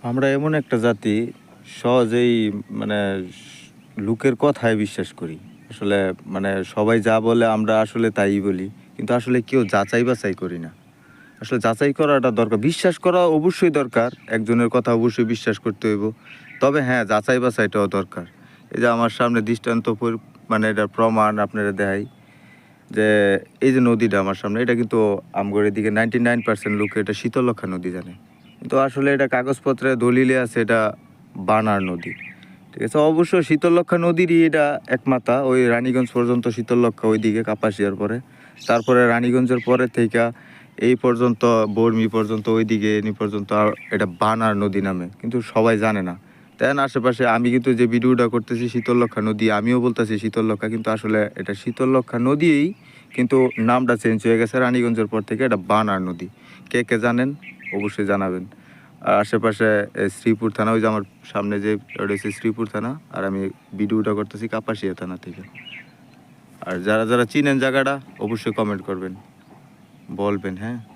আমরা এমন একটা জাতি সহজেই মানে লোকের কথায় বিশ্বাস করি। আসলে সবাই যা বলে আমরা আসলে তাই বলি। কিন্তু আসলে কেউ যাচাই বাছাই করি না। আসলে যাচাই করাটা দরকার। বিশ্বাস করা অবশ্যই দরকার। একজনের কথা অবশ্যই বিশ্বাস করতে হইব। তবে হ্যাঁ, যাচাই বাছাইটাও দরকার। এই যে আমার সামনে দৃষ্টান্ত এটার প্রমাণ আপনারে দেখাই যে, এই যে নদীটা আমার সামনে, এটা কিন্তু আমগর এদিকে 99% লোক এটা শীতলক্ষ্যা নদী জানে। কিন্তু আসলে এটা কাগজপত্রে দলিলে আছে এটা বানার নদী। ঠিক আছে? অবশ্য শীতলক্ষ্যা নদীরই এটা এক মাথা। ওই রানীগঞ্জ পর্যন্ত শীতলক্ষ্যা ওইদিকে কাপাসিয়ার পরে। তারপরে রানীগঞ্জের পরে থেকে এই পর্যন্ত বর্মি পর্যন্ত ওইদিকে এনি পর্যন্ত এটা বানার নদী নামে। কিন্তু সবাই জানে না। দেন আশেপাশে আমি কিন্তু যে ভিডিওটা করতেছি শীতলক্ষ্যা নদী, আমিও বলতেছি শীতলক্ষ্যা, কিন্তু আসলে এটা শীতলক্ষ্যা নদীই, কিন্তু নামটা চেঞ্জ হয়ে গেছে রানীগঞ্জের পর থেকে এটা বানার নদী। কে কে জানেন অবশ্যই জানাবেন। আর আশেপাশে শ্রীপুর থানা, ওই যে আমার সামনে যে রয়েছে শ্রীপুর থানা, আর আমি ভিডিওটা করতেছি কাপাসিয়া থানা থেকে। আর যারা যারা চিনেন জায়গাটা অবশ্যই কমেন্ট করবেন, বলবেন, হ্যাঁ।